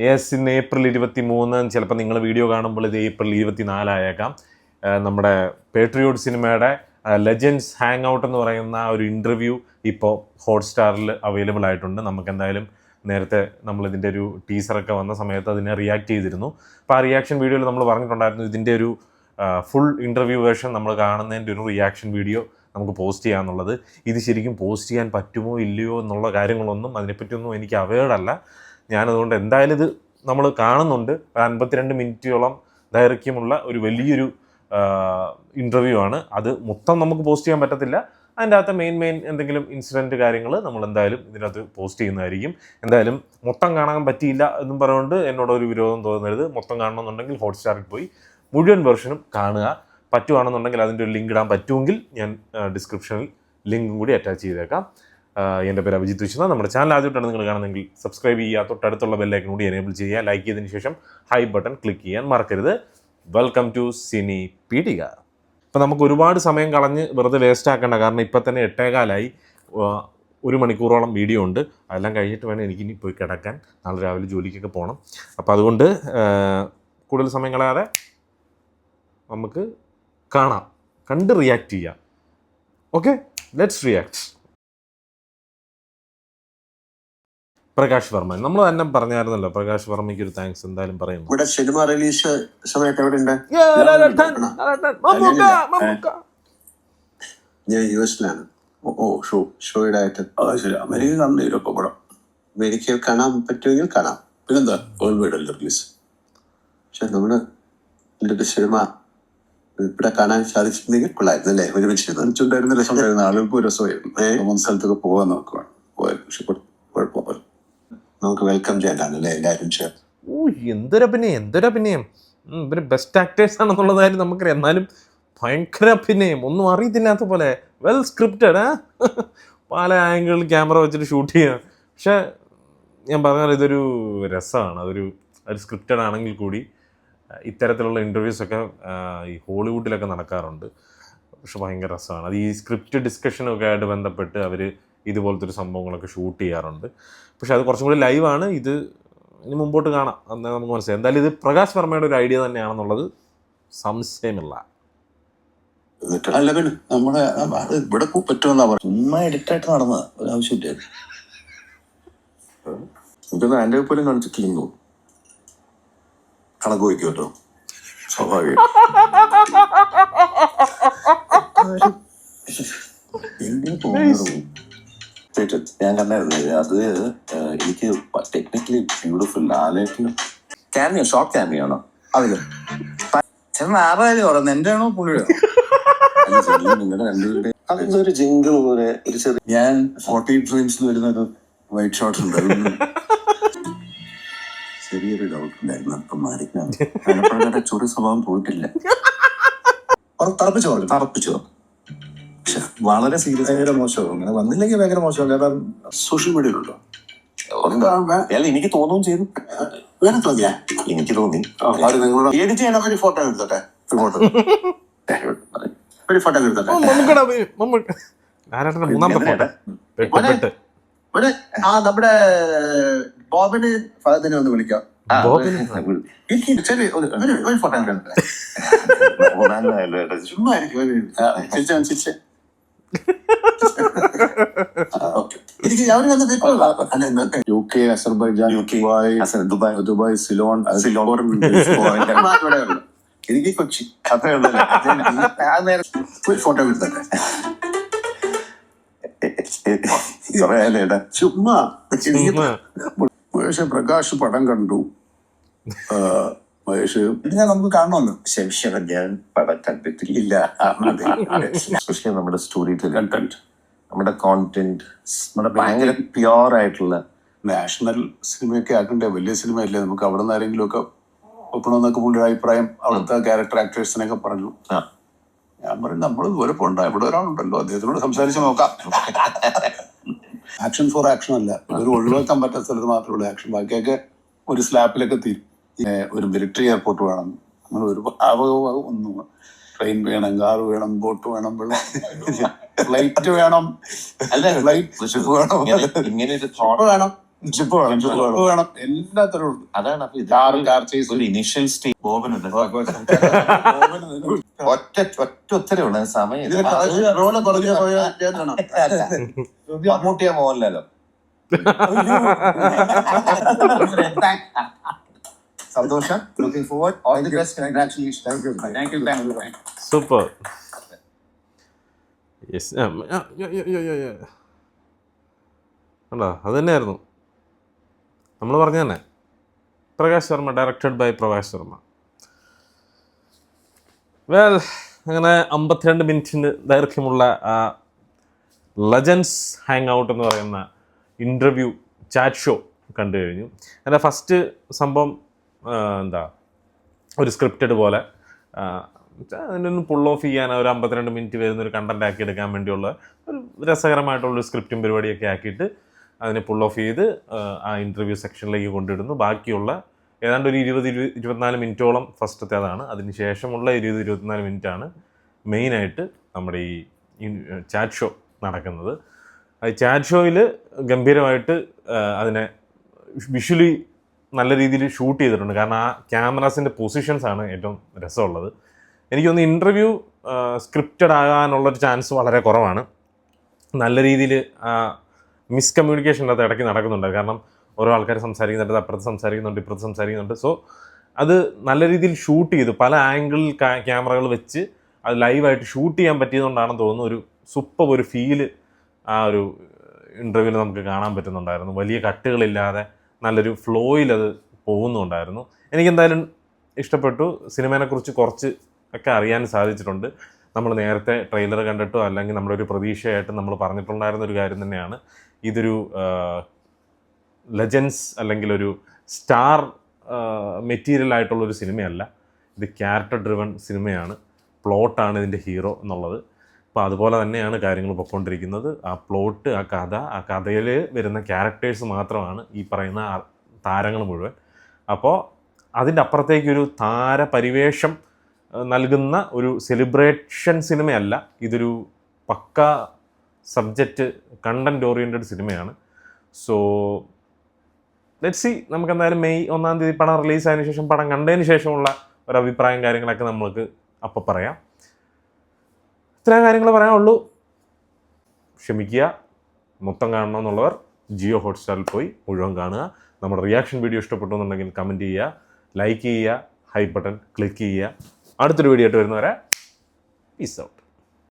Yes, ഇന്ന് April 23. ചിലപ്പോൾ നിങ്ങൾ വീഡിയോ കാണുമ്പോൾ ഇത് ഏപ്രിൽ 24 ആയേക്കാം. നമ്മുടെ പേട്രിയോട്ട് സിനിമയുടെ ലെജൻഡ്സ് ഹാങ് ഔട്ട് എന്ന് പറയുന്ന ഒരു ഇൻ്റർവ്യൂ ഇപ്പോൾ ഹോട്ട്സ്റ്റാറിൽ അവൈലബിൾ ആയിട്ടുണ്ട്. നമുക്ക് എന്തായാലും നേരത്തെ നമ്മളിതിൻ്റെ ഒരു ടീസറൊക്കെ വന്ന സമയത്ത് അതിനെ റിയാക്ട് ചെയ്തിരുന്നു. അപ്പോൾ ആ റിയാക്ഷൻ വീഡിയോയിൽ നമ്മൾ പറഞ്ഞിട്ടുണ്ടായിരുന്നു ഇതിൻ്റെ ഒരു ഫുൾ ഇൻ്റർവ്യൂ വേർഷൻ നമ്മൾ കാണുന്നതിൻ്റെ ഒരു റിയാക്ഷൻ വീഡിയോ നമുക്ക് പോസ്റ്റ് ചെയ്യാമെന്നുള്ളത്. ഇത് ശരിക്കും പോസ്റ്റ് ചെയ്യാൻ പറ്റുമോ ഇല്ലയോ എന്നുള്ള കാര്യങ്ങളൊന്നും അതിനെപ്പറ്റിയൊന്നും എനിക്ക് അവെയർഡല്ല. ഞാനതുകൊണ്ട് എന്തായാലും ഇത് നമ്മൾ കാണുന്നുണ്ട്. 52 മിനിറ്റോളം ദൈർഘ്യമുള്ള ഒരു വലിയൊരു ഇൻ്റർവ്യൂ ആണ്. അത് മൊത്തം നമുക്ക് പോസ്റ്റ് ചെയ്യാൻ പറ്റത്തില്ല. അതിൻ്റെ അകത്ത് മെയിൻ എന്തെങ്കിലും ഇൻസിഡൻറ്റ് കാര്യങ്ങൾ നമ്മൾ എന്തായാലും ഇതിനകത്ത് പോസ്റ്റ് ചെയ്യുന്നതായിരിക്കും. എന്തായാലും മൊത്തം കാണാൻ പറ്റിയില്ല എന്നും പറഞ്ഞുകൊണ്ട് എന്നോടൊരു വിരോധം തോന്നരുത്. മൊത്തം കാണണമെന്നുണ്ടെങ്കിൽ ഹോട്ട്സ്റ്റാറിൽ പോയി മുഴുവൻ വെർഷനും കാണുക. പറ്റുവാണെന്നുണ്ടെങ്കിൽ അതിൻ്റെ ഒരു ലിങ്ക് ഇടാൻ പറ്റുമെങ്കിൽ ഞാൻ ഡിസ്ക്രിപ്ഷനിൽ ലിങ്കും കൂടി അറ്റാച്ച് ചെയ്തേക്കാം. എൻ്റെ പേര് അഭിജിത്ത് വിശ്വനാഥ്. നമ്മുടെ ചാനൽ ആദ്യമായിട്ടാണ് നിങ്ങൾ കാണുന്നതെങ്കിൽ സബ്സ്ക്രൈബ് ചെയ്യുക, തൊട്ടടുത്തുള്ള ബെല്ലൈക്കൺ കൂടി എനേബിൾ ചെയ്യുക, ലൈക്ക് ചെയ്തതിന് ശേഷം ഹൈ ബട്ടൺ ക്ലിക്ക് ചെയ്യാൻ മറക്കരുത്. വെൽക്കം ടു സിനി പീടിക. ഇപ്പം നമുക്ക് ഒരുപാട് സമയം കളഞ്ഞ് വെറുതെ വേസ്റ്റ് ആക്കേണ്ട, കാരണം ഇപ്പം തന്നെ 8:15 1 മണിക്കൂറോളം വീഡിയോ ഉണ്ട്. അതെല്ലാം കഴിഞ്ഞിട്ട് വേണം എനിക്കിനി പോയി കിടക്കാൻ. നാളെ രാവിലെ ജോലിക്കൊക്കെ പോകണം. അപ്പോൾ അതുകൊണ്ട് കൂടുതൽ സമയം കളയാതെ നമുക്ക് കാണാം, കണ്ട് റിയാക്ട് ചെയ്യാം. Okay, let's react. Prakash Varma, നമ്മൾ തന്നെ പറഞ്ഞായിരുന്നല്ലോ, പ്രകാശ് വർമ്മയ്ക്ക് ഒരു താങ്ക്സ് എന്തായാലും പറയുന്നു. ഇവിടെ സിനിമ റിലീസ് സമയത്ത് എവിടെ ഉണ്ട്? ഞാൻ യുഎസിലാണ്. ഷോയുടെ ആയിട്ട് അമേരിക്ക കാണുന്നില്ല. ഇപ്പൊ പടം അമേരിക്കയിൽ കാണാൻ പറ്റുമെങ്കിൽ കാണാം. പിന്നെന്താ വേൾഡ് വൈഡ് അല്ല റിലീസ്. പക്ഷെ നമ്മുടെ എൻ്റെ സിനിമ ഇവിടെ കാണാൻ സാധിച്ചിരുന്നെങ്കിൽ കൊള്ളായിരുന്നു അല്ലേ? ഒരുമിച്ച് ഉണ്ടായിരുന്ന രസമുണ്ടായിരുന്ന ആളുകൾക്ക് ഒരു രസമായിരുന്നു. സ്ഥലത്തൊക്കെ പോകാൻ നോക്കുവാണ്. പക്ഷെ കുഴപ്പമില്ല, നമുക്ക് വെൽക്കം ചെയ്യാനാണല്ലേ എല്ലാവരും ചേർന്ന്. എന്തൊരഭിനയം. ഇവര് ബെസ്റ്റ് ആക്ടേഴ്സ് ആണെന്നുള്ള കാര്യം നമുക്കറിയാം. എന്നാലും ഭയങ്കര അഭിനയം, ഒന്നും അറിയത്തില്ലാത്ത പോലെ. Well scripted. പല ആംഗിളിൽ ക്യാമറ വെച്ചിട്ട് ഷൂട്ട് ചെയ്യാം. പക്ഷെ ഞാൻ പറഞ്ഞാൽ ഇതൊരു രസമാണ്. അതൊരു സ്ക്രിപ്റ്റഡ് ആണെങ്കിൽ കൂടി ഇത്തരത്തിലുള്ള ഇൻ്റർവ്യൂസൊക്കെ ഈ ഹോളിവുഡിലൊക്കെ നടക്കാറുണ്ട്. പക്ഷെ ഭയങ്കര രസമാണ്. അത് ഈ സ്ക്രിപ്റ്റ് ഡിസ്കഷനൊക്കെ ആയിട്ട് ബന്ധപ്പെട്ട് അവർ ഇതുപോലത്തെ ഒരു സംഭവങ്ങളൊക്കെ ഷൂട്ട് ചെയ്യാറുണ്ട്. പക്ഷെ അത് കുറച്ചും കൂടി ലൈവാണ്. ഇത് ഇനി മുമ്പോട്ട് കാണാം, എന്നാൽ നമുക്ക് മനസ്സിലായി. എന്തായാലും ഇത് പ്രകാശ് വർമ്മയുടെ ഒരു ഐഡിയ തന്നെയാണെന്നുള്ളത് സംശയമില്ല. അല്ല പിന്നെ നമ്മുടെ ഇവിടെ പറ്റുമെന്നാ പറഞ്ഞു. ചുമ്മാ എഡിറ്റായിട്ട് നടന്ന ഒരു ആവശ്യമില്ല. എനിക്കൊന്ന് എൻ്റെ പോലും കാണിച്ചിട്ടില്ലെന്നു കണക്ക് വയ്ക്കും കേട്ടോ. സ്വാഭാവികം. ഞാൻ കണ്ടായിരുന്നു അത്. എനിക്ക് ടെക്നിക്കലി ബ്യൂട്ടിഫുൾ. ലാലേട്ടിന് ക്യാമിയോ, ഷോർട്ട് ക്യാമിയോ ആണോ അതില്? ചേട്ടൻ ആരായാലും പറയുന്നത് എൻ്റെ ആണോ പുള്ളിയോ? നിങ്ങളുടെ രണ്ടുപേരുടെ അതൊരു ജിങ്കിൾ പോലെ ഒരു ചെറിയ. ഞാൻ 40 ഫ്രെയിംസിൽ വരുന്ന ഒരു വൈറ്റ് ഷോട്ട് ഉണ്ട്. ചെറിയൊരു ഡൗട്ട് ഉണ്ടായിരുന്നു. അപ്പം മാറിക്കാണ് ചൊറി സ്വഭാവം പോയിട്ടില്ല. തറപ്പിച്ചോ. പക്ഷെ വളരെ സീരിയസ് ഭയങ്കര മോശമാകും. അങ്ങനെ വന്നില്ലെങ്കിൽ ഭയങ്കര മോശമാകും. കാരണം സോഷ്യൽ മീഡിയയിലുണ്ടോ എനിക്ക് തോന്നുകയും ചെയ്തു. വേറെ തോന്നിയാ എനിക്ക് തോന്നി. എഡിറ്റ് ചെയ്യാൻ ഒരു ഫോട്ടോ എടുത്തോട്ടെ. ഒരു ഫോട്ടോ എടുത്തോട്ടെ. നമ്മുടെ ബോബിന് ഫഹദിനെ ഒന്ന് വിളിക്കാം. ശരി, ഒരു ഫോട്ടോ എടുത്തോട്ടെ. ചുമ്മാ ചിരിച്ചേ. UK, അസർബൈജാൻ, ദുബായ്, സിലോൺ, എനിക്ക് കൊച്ചി. ഒരു ഫോട്ടോ എടുത്തേ. ചുമ്മാ മഹേഷ് പ്രകാശ് പടം കണ്ടു. മഹേഷ് ഞാൻ നമുക്ക് കാണണമല്ലോ. ശേഷം ഞാൻ പടം കണ്ടിട്ടില്ല. എസ്പെഷ്യലി നമ്മുടെ സ്റ്റോറി കണ്ടന്റ്, നമ്മുടെ കോണ്ടന്റ്, നമ്മുടെ ഭയങ്കര പ്യുവർ ആയിട്ടുള്ള നാഷണൽ സിനിമയൊക്കെ ആക്കണ്ടേ. വലിയ സിനിമയല്ലേ, നമുക്ക് അവിടെ നിന്ന് ആരെങ്കിലും ഒക്കെ ഒപ്പണമെന്നൊക്കെ പുള്ളിയുടെ അഭിപ്രായം അവിടുത്തെ ക്യാരക്ടർ ആക്ടേഴ്സിനൊക്കെ പറഞ്ഞു. ഞാൻ പറഞ്ഞു നമ്മൾ ദൂരെ പോണ്ട, ഇവിടെ ഒരാളുണ്ടല്ലോ, അദ്ദേഹത്തിനോട് സംസാരിച്ച് നോക്കാം. ആക്ഷൻ ഫോർ ആക്ഷൻ അല്ല, ഒരു ഒഴിവാക്കാൻ പറ്റാത്ത സ്ഥലത്ത് മാത്രമുള്ള ആക്ഷൻ. ബാക്കിയൊക്കെ ഒരു സ്ലാപ്പിലൊക്കെ തീരും. ഒരു മിലിറ്ററി എയർപോർട്ട് വേണം, നമ്മൾ ഒരു ഒന്നും. ട്രെയിൻ വേണം, കാർ വേണം, ബോട്ട് വേണം, ഫ്ലൈറ്റ് വേണം, അല്ല ഫ്ലൈറ്റ് ഷിപ്പ് വേണം, ഇങ്ങനെ ഒരു തോട്ട് വേണം. ജിപ്പ് വേണം, എല്ലാത്തരം ഉണ്ട്. അതാണ് അപ്പൊ ഇത് കാർ ചേസ് ഒരു ഇനിഷ്യൽ സ്റ്റേജ് ഒറ്റ ഉത്തരവുണ്ട് സമയം റോള് കുറഞ്ഞു പോയാൽ മമ്മൂട്ടിയ മോഹൻലാലോ സന്തോഷം looking forward all the best congratulations thank you super. Yes കണ്ടോ, അത് തന്നെയായിരുന്നു നമ്മൾ പറഞ്ഞു തന്നെ. Prakash Varma, directed by Prakash Varma. Well, അങ്ങനെ 52 മിനിറ്റിന് ദൈർഘ്യമുള്ള ലെജൻസ് ഹാങ് ഔട്ട് എന്ന് പറയുന്ന ഇൻ്റർവ്യൂ ചാറ്റ് ഷോ കണ്ടു കഴിഞ്ഞു. അതിൻ്റെ ഫസ്റ്റ് സംഭവം എന്താ, ഒരു സ്ക്രിപ്റ്റഡ് പോലെ അതിനൊന്ന് പുൾ ഓഫ് ചെയ്യാൻ ഒരു 52 മിനിറ്റ് വരുന്നൊരു കണ്ടന്റ് ആക്കി എടുക്കാൻ വേണ്ടിയുള്ള ഒരു രസകരമായിട്ടുള്ളൊരു സ്ക്രിപ്റ്റും പരിപാടിയൊക്കെ ആക്കിയിട്ട് അതിനെ പുൾ ഓഫ് ചെയ്ത് ആ ഇൻ്റർവ്യൂ സെക്ഷനിലേക്ക് കൊണ്ടിടുന്നു. ബാക്കിയുള്ള ഏതാണ്ട് ഒരു 20-24 മിനിറ്റോളം ഫസ്റ്റത്തെ അതാണ്. അതിന് ശേഷമുള്ള 20-24 മിനിറ്റാണ് മെയിനായിട്ട് നമ്മുടെ ഈ ചാറ്റ് ഷോ നടക്കുന്നത്. ചാറ്റ് ഷോയിൽ ഗംഭീരമായിട്ട് അതിനെ വിഷ്വലി നല്ല രീതിയിൽ ഷൂട്ട് ചെയ്തിട്ടുണ്ട്. കാരണം ആ ക്യാമറാസിൻ്റെ പൊസിഷൻസാണ് ഏറ്റവും രസമുള്ളത്. എനിക്ക് തോന്നുന്നു ഇൻ്റർവ്യൂ സ്ക്രിപ്റ്റഡ് ആകാനുള്ളൊരു ചാൻസ് വളരെ കുറവാണ്. നല്ല രീതിയിൽ മിസ്കമ്മ്യൂണിക്കേഷൻ അത് ഇടയ്ക്ക് നടക്കുന്നുണ്ട്. കാരണം ഓരോ ആൾക്കാർ സംസാരിക്കുന്നുണ്ട്, അപ്പുറത്ത് സംസാരിക്കുന്നുണ്ട്, ഇപ്പുറത്ത് സംസാരിക്കുന്നുണ്ട്. സോ അത് നല്ല രീതിയിൽ ഷൂട്ട് ചെയ്തു, പല ആംഗിളിൽ ക്യാമറകൾ വെച്ച് അത് ലൈവായിട്ട് ഷൂട്ട് ചെയ്യാൻ പറ്റിയതുകൊണ്ടാണെന്ന് തോന്നുന്നു ഒരു സൂപ്പർ ഒരു ഫീല് ആ ഒരു ഇൻ്റർവ്യൂവിൽ നമുക്ക് കാണാൻ പറ്റുന്നുണ്ടായിരുന്നു. വലിയ കട്ടുകളില്ലാതെ നല്ലൊരു ഫ്ലോയിൽ അത് പോകുന്നുണ്ടായിരുന്നു. എനിക്കെന്തായാലും ഇഷ്ടപ്പെട്ടു. സിനിമേനെക്കുറിച്ച് കുറച്ച് ഒക്കെ അറിയാൻ സാധിച്ചിട്ടുണ്ട്. നമ്മൾ നേരത്തെ ട്രെയിലർ കണ്ടിട്ടോ അല്ലെങ്കിൽ നമ്മുടെ ഒരു പ്രതീക്ഷയായിട്ട് നമ്മൾ പറഞ്ഞിട്ടുണ്ടായിരുന്ന ഒരു കാര്യം തന്നെയാണ്. ഇതൊരു ലെജൻസ് അല്ലെങ്കിൽ ഒരു സ്റ്റാർ മെറ്റീരിയൽ ആയിട്ടുള്ളൊരു സിനിമയല്ല, ഇത് ക്യാരക്ടർ ഡ്രിവൺ സിനിമയാണ്. പ്ലോട്ടാണ് ഇതിൻ്റെ ഹീറോ എന്നുള്ളത്. അപ്പോൾ അതുപോലെ തന്നെയാണ് കാര്യങ്ങൾ പൊയ്ക്കൊണ്ടിരിക്കുന്നത്. ആ പ്ലോട്ട്, ആ കഥ, ആ കഥയിൽ വരുന്ന ക്യാരക്ടേഴ്സ് മാത്രമാണ് ഈ പറയുന്ന താരങ്ങൾ മുഴുവൻ. അപ്പോൾ അതിൻ്റെ അപ്പുറത്തേക്കൊരു താരപരിവേഷം നൽകുന്ന ഒരു സെലിബ്രേഷൻ സിനിമയല്ല, ഇതൊരു പക്ക സബ്ജക്റ്റ് കണ്ടൻറ് ഓറിയൻറ്റഡ് സിനിമയാണ്. സോ ലെറ്റ്സ് സി, നമുക്കെന്തായാലും മെയ് 1-ാം തീയതി പടം റിലീസായതിനു ശേഷം, പടം കണ്ടതിന് ശേഷമുള്ള ഒരു അഭിപ്രായം കാര്യങ്ങളൊക്കെ നമ്മൾക്ക് അപ്പോൾ പറയാം. ഇത്രയും കാര്യങ്ങൾ പറയാനുള്ളൂ. ക്ഷമിക്കുക. മൊത്തം കാണണമെന്നുള്ളവർ ജിയോ ഹോട്ട്സ്റ്റാറിൽ പോയി മുഴുവൻ കാണുക. നമ്മുടെ റിയാക്ഷൻ വീഡിയോ ഇഷ്ടപ്പെട്ടു എന്നുണ്ടെങ്കിൽ കമൻറ്റ് ചെയ്യുക, ലൈക്ക് ചെയ്യുക, ഹൈ ബട്ടൺ ക്ലിക്ക് ചെയ്യുക. അടുത്തൊരു വീഡിയോ ആയിട്ട് വരുന്നവരെ പീസ് ഔട്ട്.